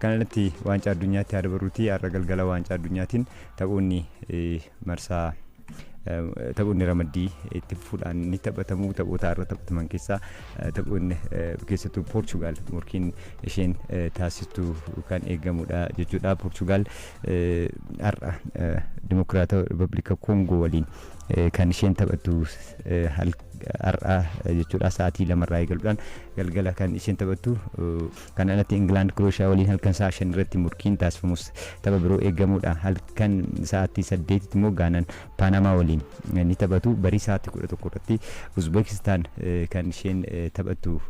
kanatti waancaa addunyaatti dabaruutii har'a galgala waancaa addunyaatiin taphoonni marsaa taphoonni ramaddii itti fuudhaan ni taphatamu. Taphoota irra taphataman keessaa taphoonni keessattuu Portugal morkiin isheen taasistu kan eegamudha jechuudha. Portugal har'a Dimokiraatawaa Riippaabilika Koongoo waliin kan isheen taphattu har'a jechuudha. Sa'aatii 2 irraa eegaluudhaan galgala kan isheen taphattu. Kan alatti England Croatia waliin halkan sa'a 5 irratti morkiin taasifamus tapha biroo eegamudha. Halkan sa'aatii 8 immoo Gaanaan Panama waliin ni taphatu. Barii sa'aatii 11 irratti Uzbekistan kan isheen taphattu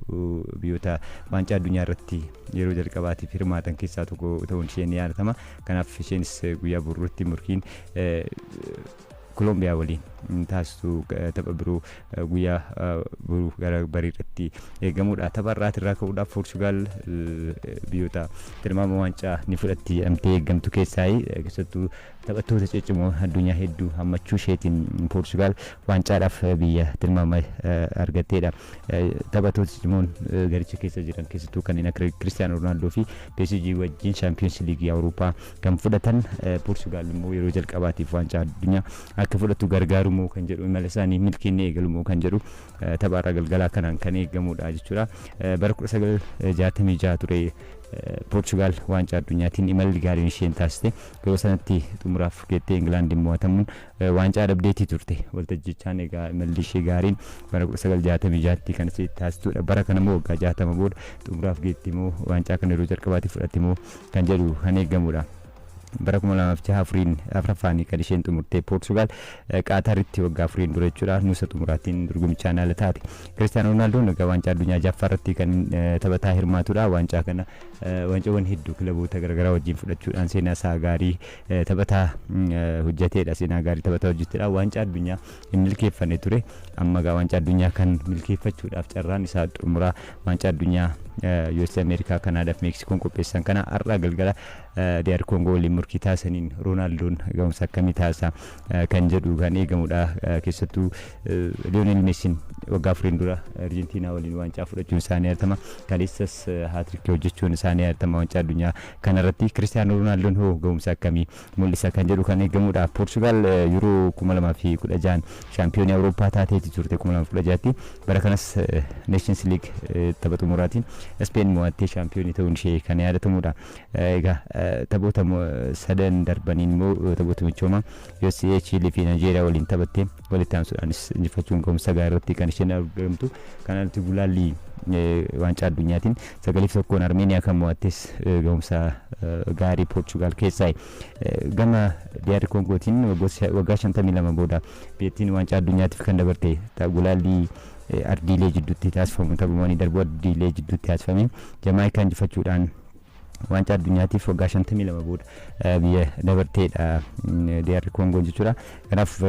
biyyoota waancaa addunyaa irratti yeroo jalqabaatiif hirmaatan keessaa tokko ta'uun isheen yaadatama. Kanaaf isheenis guyyaa boruutti morkiin Colombia waliin taasistu tapha biroo guyyaa boruu gara bariirratti eegamudha. Tapha irraa ka'uudhaaf Portugal biyyoota tilmaama waancaa ni fudhatti jedhamtee eegamtu keessattuu taphattoota ciccimoo addunyaa hedduu hammachuu isheetiin Portugal waancaadhaaf biyya tilmaama argatteedha. Taphattoota ciccimoon garicha keessa jiran keessattuu kanneen akka Cristiano Ronaldo fi PSG wajjin Champions League Awurooppaa kan fudhatan Portugal immoo yeroo jalqabaatiif waancaa addunyaa akka fudhatu gargaaru moo kan jedhu imala isaanii milkiin eegalu moo kan jedhu tapha irra galgalaa kanaan kan eegamudha jechuudha. Bara 1966 ture Portugal waancaa addunyaatiin imalli gaariin isheen taasiste. Yeroo sanatti xumuraaf geettee England mo'atamuun waancaa dhabdeetii turte. Waltajjichaan egaa imalli ishee gaariin bara 1966tti kan ishee taasistudha. Bara kana immoo waggaa 60 booda xumuraaf geettee immoo waancaa kana yeroo jalqabaatiif fudhatte immoo kan jedhu kan eegamudha. Bara 2006 afraffaanii kan isheen xumurte Portugal Qaataritti waggaa 4 dura jechuudha. Nuusa xumuraatiin dorgomichaan ala taate. Cristiano Ronaldo egaa waancaa addunyaa jaffaarratti kan taphataa hirmaatudha. Waancaa kana waancaawwan hedduu kilaboota garaagaraa wajjin fudhachuudhaan seenaa isaa gaarii taphataa hojjeteedha. Seenaa gaarii taphataa hojjeteedha. Waancaa addunyaa hin milkeeffanne ture. Amma egaa waancaa addunyaa kan milkeeffachuudhaaf carraan isaa xumuraa waancaa addunyaa US Amerikaa Kanaadaaf Meksikoon qopheessan kana har'a galgala DR Congo waliin murkii taasisaniin Ronaldoon ga'umsa akkamii taasisa kan jedhu kan eegamudha. Keessattuu Lionel Messi waggaa 4 dura Argentina waliin waancaa fudhachuun isaanii yaadatama. Kaleessas haatriikii hojjechuun isaanii yaadatama waancaa addunyaa kanarratti. Cristiano Ronaldoon hoo ga'umsa akkamii mul'isa kan jedhu kan eegamudha. Portugal yeroo 2016 shaampiyoonii Awurooppaa taateetti turte 2016tti. Bara kanas Nations League tapha xumuraatiin Spain mo'attee shaampiyoonii ta'uun ishee kan yaadatamudha. Egaa taphoota sadan darbaniin immoo taphoota michoomaa USA, Chile fi Nigeria waliin taphattee walitti aansuudhaanis injifachuun ga'umsa gaariirratti kan isheen argamtu. Kanatti gulaallii waancaa addunyaatiin 9-1 Armeeniyaa kan mo'attes ga'umsa gaarii Portugal keessaa. Gama DR Kongootiin waggaa 52 booda biyyattiin waancaa addunyaatiif kan dabarte gulaallii ardiilee jidduutti taasifamu taphoonni darbuu ardiilee jidduutti taasifame Jamaayikaa injifachuudhaan waancaa addunyaatiif waggaa 52 booda biyya dabarteedha DR Kongoon jechuudha. Kanaaf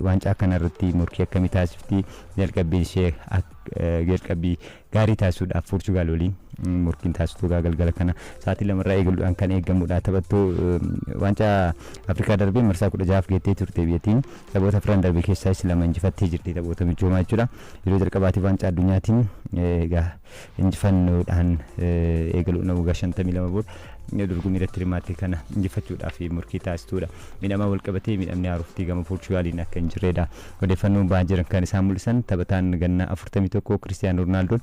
waancaa kanarratti morkii akkamii taasifti jalqabbii ishee jalqabbii gaarii taasisuudhaaf Portugal waliin morkiin taasistu galgala kana sa'aatii 2 irraa eegaluudhaan kan eegamudha. Taphattuu waancaa Afrikaa darbee marsaa 16 geettee turte biyyattiin taphoota Afran darbee keessaa lama injifattee jirti taphoota michoomaa jechuudha. Yeroo jalqabaatiif waancaa addunyaatiin egaa injifannoodhaan eegaluudhaan waggaa 52 booda dorgommii irratti hirmaatte kana injifachuudhaaf morkii taasistudha. Midhamaa walqabatee midhamni haaroftii gama Portugaaliin akka hin jirredha. Odeeffannoon ba'aa jiran kan isaan mul'isan taphataan ganna 41 Cristiano Ronaldoon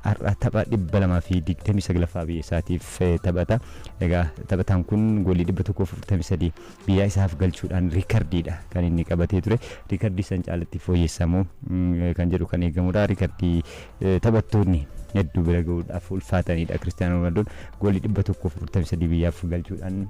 har'a tapha 229 biyya isaatiif taphata. Egaa taphataan kun goolii 143 biyya isaaf galchuudhaan riikardiidha kan inni qabatee ture. Riikardii san caalatti fooyyessamoo kan jedhu kan eegamudha. Riikardii taphattoonni hedduu bira ga'uudhaaf ulfaatanidha. Cristiano Ronaldoon goolii 143 biyyaaf galchuudhaan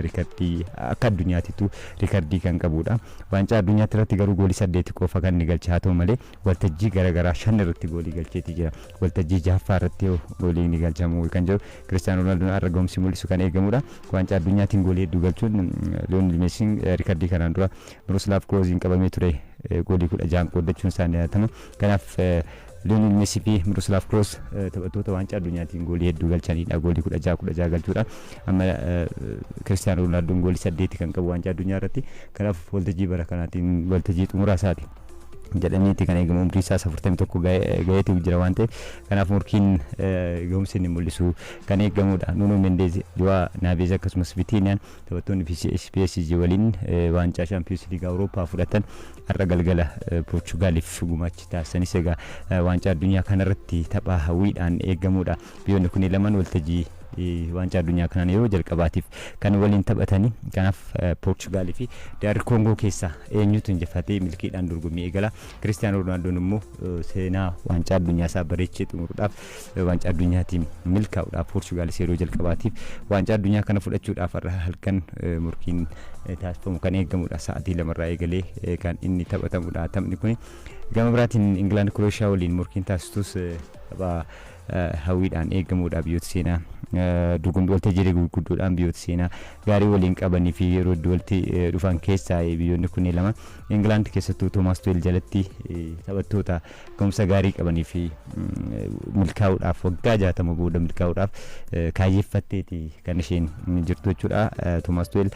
riikardii akka addunyaatittu riikardii kan qabudha. Waancaa addunyaatti irratti garuu goolii 8 qofa kan inni galche haa ta'u malee waltajjii garaagaraa 5 irratti goolii galcheetii jira. Waltajjii 6ffaa irratti goolii ni galchamu kan jedhu Cristiano Ronaldoon har'a ga'umsi mul'isu kan eegamudha. Waancaa addunyaatiin goolii hedduu galchuun Lionel Messi riikardii kanaan dura Miroslav Klooziin qabamee ture goolii 16 qooddachuun isaanii yaadatama. Kanaaf Lionel Messi fi Miroslav Klose taphattoota waancaa addunyaatiin goolii hedduu galchanidha. Goolii 16 galchuudhaan amma Cristiano Ronaldoon goolii 8 kan qabu waancaa addunyaa irratti. Kanaaf waltajjii bara kanaatiin waltajjii xumuraa isaati. jedhaniiti kan eegamu umrii isaa 41 gaheetu jira waan ta'eef kanaaf morkiin gahumsi inni mul'isu kan eegamudha. Nuno Mendes Joao Neves akkasumas Vitinhaan taphattoonni PSG waliin waancaa Champions League Awurooppaa fudhatan har'a galgala Poorchugaaliif gumaacha taasisanis egaa waancaa addunyaa kanarratti tapha hawwiidhaan eegamudha. Biyyoonni kun lamaan waltajjii waancaa addunyaa kanaan yeroo jalqabaatiif kan waliin taphatanii kanaaf Poorchugaalii fi DR Koongoo keessa eenyutu injifatee milkiidhaan dorgommii eegala. Cristiano Ronaldo immoo seenaa waancaa addunyaa isaa bareechee xumuruudhaaf waancaa addunyaatiin milkaa'uudhaaf Poorchugaalis yeroo jalqabaatiif waancaa addunyaa kana fudhachuudhaaf har'a halkan morkiin taasifamu kan eegamudha. Sa'aatii 2 eegalee kan inni taphatamudha. Taphni kun gama biraatiin England Croatia waliin morkiin taasistus tapha hawwiidhaan eegamudha. Biyyoota seenaa dorgommii waltajjii gurguddoodhaan biyyoota seenaa gaarii waliin qabanii fi yeroo walitti dhufan keessaa biyyoonni kun lama England keessattuu Thomas Tuchel jalatti taphattoota gahumsa gaarii qabanii fi milkaa'uudhaaf waggaa 60 booda milkaa'uudhaaf kaayyeeffatteeti kan isheen jirtu jechuudha. Thomas Tuchel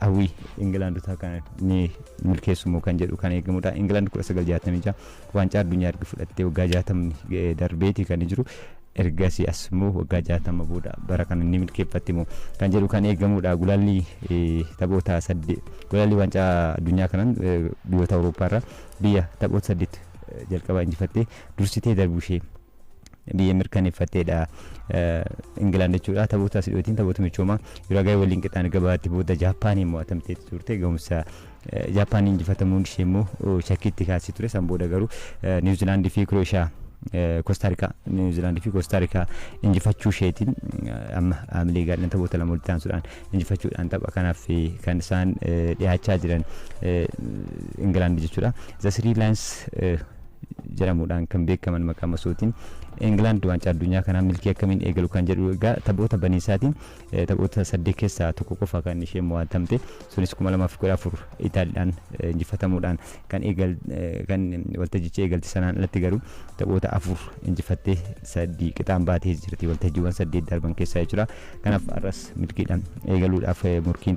hawwii Englandotaa kan ni milkeessumoo kan jedhu kan eegamudha. England 1966 waancaa addunyaa erga fudhattee waggaa 60 darbeeti kan jiru. Ergasii asmoo waggaa 60 booda bara kana ni milkeeffattimoo kan jedhu kan eegamudha. Gulaalli taphoota 8 gulaalli waancaa addunyaa kanaan biyyoota Awurooppaa irraa biyya taphoota 8 jalqabaa injifattee dursitee darbuu ishee biyya mirkaneeffatteedha. England jechuudha. Taphoota asiidhootiin taphoota michoomaa yeroo gaa'ee waliin qixaan gabaatti booda Jaapaaniin mo'atamtee turte. Gahumsa Jaapaaniin injifatamuun ishee immoo shakkiitti kaasee ture. San booda garuu Niwuziilaandii fi Krooshiyaa Niwuziilaandii fi Koostaarikaa injifachuu isheetiin amma haamilee gaadhaan taphoota lama walitti aansuudhaan injifachuudhaan tapha kanaaf kan isaan dhiyaachaa jiran England jechuudha. The Three Lions jedhamuudhaan kan beekaman maqaa masootiin England waancaa addunyaa kanaan milkii akkamiin eegalu kan jedhu egaa taphoota baniisaatiin taphoota 8 keessaa tokko qofa kan isheen mo'atamte sunis 2014 Itaaliidhaan injifatamuudhaan kan waltajjicha eegalte sanaan alatti garuu taphoota 4 injifattee 3 qixaan baatee jirti waltajjiiwwan 8 darban keessaa jechuudha. Kanaaf arras milkiidhaan eegaluudhaaf morkii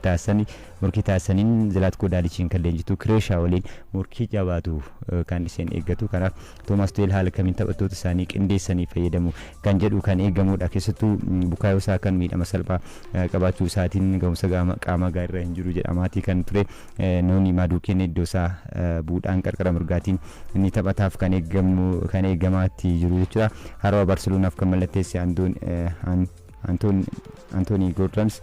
taasisaniin Zlaatko Daalichiin kan leenjitu Krooshiyaa waliin morkii jabaatu kan isheen eeggatu. Kanaaf Thomas Tuchel haala kamiin taphattoota isaanii qindeessanii fayyadamu kan jedhu kan eegamudha. Keessattuu Bukaayoo Saakaan miidhama salphaa qabaachuu isaatiin gahumsa qaamaa gaariirra hin jiru jedhamaatii kan ture. Nooni Maadukeen iddoo isaa buudhaan qarqara mirgaatiin inni taphataaf kan eegamaatti jiru jechuudha. Haroo Barselonaaf kan mallatteesse Antoonii Goordans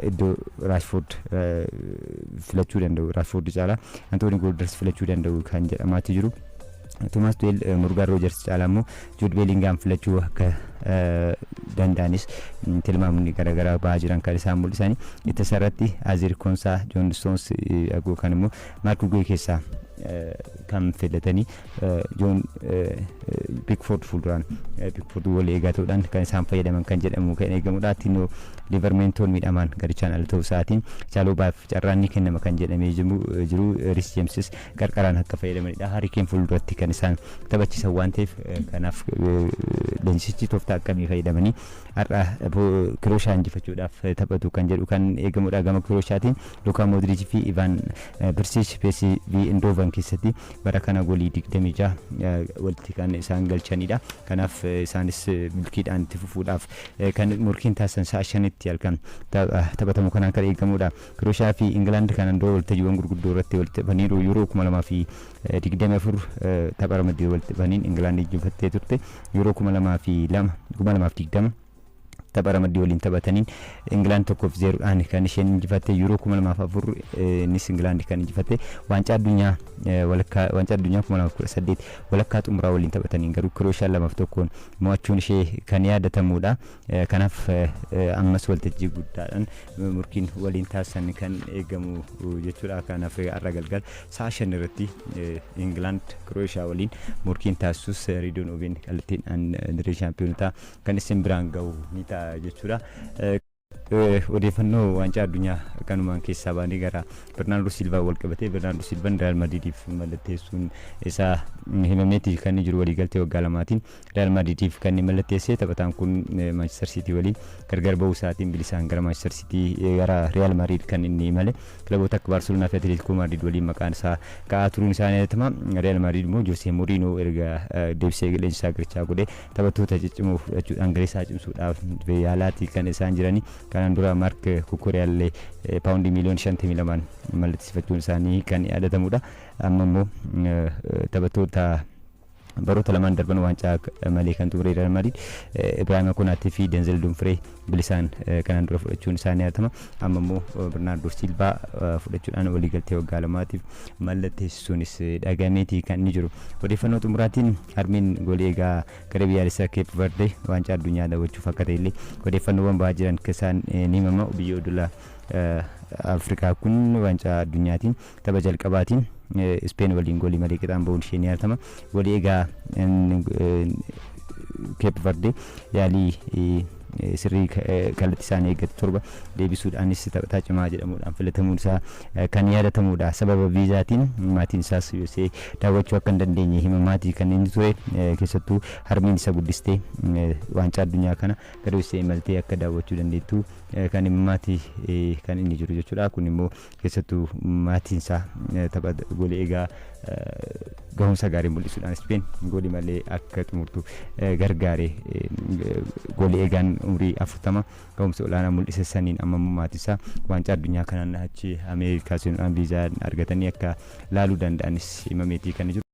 iddoo Raashford filachuu danda'u. Raashford caalaa Antoonii Goordans filachuu danda'u kan jedhamaatti jiru. Thomas Tuchel Morgan Rogers caalaa immoo Jude Bellingham filachuu akka danda'anis tilmaamni garaagaraa ba'aa jiran kan isaan mul'isanii. Itti sarratti Azir Konsaa, John Stones kan immoo Mark Guehi keessaa kan filatanii John Pickford fuulduraan Pickford wal eegaa ta'uudhaan kan isaan fayyadaman kan jedhamu kan eegamudha. Tino Liverpool miidhamaan garichaan ala ta'uu isaatiin Chaloobaaf carraan ni kennama kan jedhamee jiru. Reece Jamesis qarqaraan akka fayyadamanidha. Harry Kane fuulduratti kan isaan taphachiisan waan ta'eef kanaaf leenjisichi tooftaa akkamii fayyadamanii har'a Krooshiyaa injifachuudhaaf taphatu kan jedhu kan eegamudha. Gama Krooshiyaatiin Luka Modric fi Ivan Perisic PSV Eindhoven keessatti bara kana goolii 26 walitti kan isaan galchanidha. Kanaaf isaanis milkiidhaan itti fufuudhaaf kan morkiin taasisan sa'a 5tti halkan taphatamu kanaan kan eegamudha. Krooshiyaa fi England kan dura waltajjiiwwan gurguddoo irratti walitti dhufaniiru. Yuuroo 2024 tapha ramaddii walitti dhufaniin England injifattee turte. Yuuroo 2020 tapha ramaddii waliin taphataniin England 1-0 kan isheen injifatte. Yuuroo 2004 innis England kan injifatte. Waancaa addunyaa 2018 walakkaa xumuraa waliin taphataniin garuu Krooshiyaa 2-1 mo'achuun ishee kan yaadatamudha. Kanaaf ammas waltajjii guddaadhaan morkiin waliin taasisan kan eegamu jechuudha. Kanaaf har'a galgal sa'a 5 irratti England Krooshiyaa waliin morkiin taasisus Riidiyoon OBN kallattiin dirree shaampiyoonaa kan isin biraan ga'u ni ta'a jechuudha. odeeffannoo waancaa addunyaa kanumaan keessaa baanee gara Bernardo Silva wal qabatee Bernardo Silva Real Madridiif mallatteessuun isaa himameeti kan jiru waliigaltee waggaa lamaatiin Real Madridiif kan mallatteessee taphataan kun Manchester City waliin gargar ba'uu isaatiin bilisaan gara Manchester City gara Real Madrid kan inni imale kilaboota akka Barcelona fi Atletico Madrid waliin maqaan isaa ka'aa turuun isaanii yadatama. Real Madrid immoo Jose Mourinho erga deebisee leenjisaa gochaa godhee taphattoota ciccimoo fudhachuudhaan garee isaa cimsuudhaaf yaalaati kan isaan jiranii. Kanaan dura Marc Cucurella paawundii miliyoona 52 mallatteessifachuun isaanii kan yaadatamudha. Amma immoo taphattoota baroota lamaan darban waancaa malee kan xumure Real Madrid Ibrahima Konaté fi Denzel Dumfries bilisaan kanaan dura fudhachuun isaanii yadatama. Amma immoo Bernardo Silva fudhachuudhaan waliigaltee waggaa lamaatiif mallatteessisuunis dhagameeti kan inni jiru. Odeeffannoo xumuraatiin harmiin goolii egaa gara biyyaalessaa Cape Verde waancaa addunyaa daawwachuuf akka ta'ellee odeeffannoowwan ba'aa jiran keessaan ni himama. Biyya odolaa Afrikaa kun waancaa addunyaatiin tapha jalqabaatiin Spain waliin goolii malee qixaan ba'uun ishee ni yadatama. Goolii egaa Cape Verde yaalii sirrii kallattii isaanii eeggatu torba deebisuudhaanis taphataa cimaa jedhamuudhaan filatamuun isaa kan yaadatamudha. Sababa viizaatiin maatiin isaas USA daawwachuu akka hin dandeenye himamaatii kan inni ture. Keessattuu harmiin isa guddistee waancaa addunyaa kana gara USA imaltee akka daawwachuu dandeettu kan himamaatii kan inni jiru jechuudha. Kun immoo keessattuu maatiin isaa tapha goolii egaa gahumsa gaarii mul'isuudhaan Spain goolii malee akka xumurtu gargaare. Goolii eegaan umrii 40 gahumsa olaanaa mul'ise saniin amma maatii isaa waancaa addunyaa kanaan achi Ameerikaa seenuudhaan viizaa argatanii akka laaluu danda'anis himameetii kan jiru.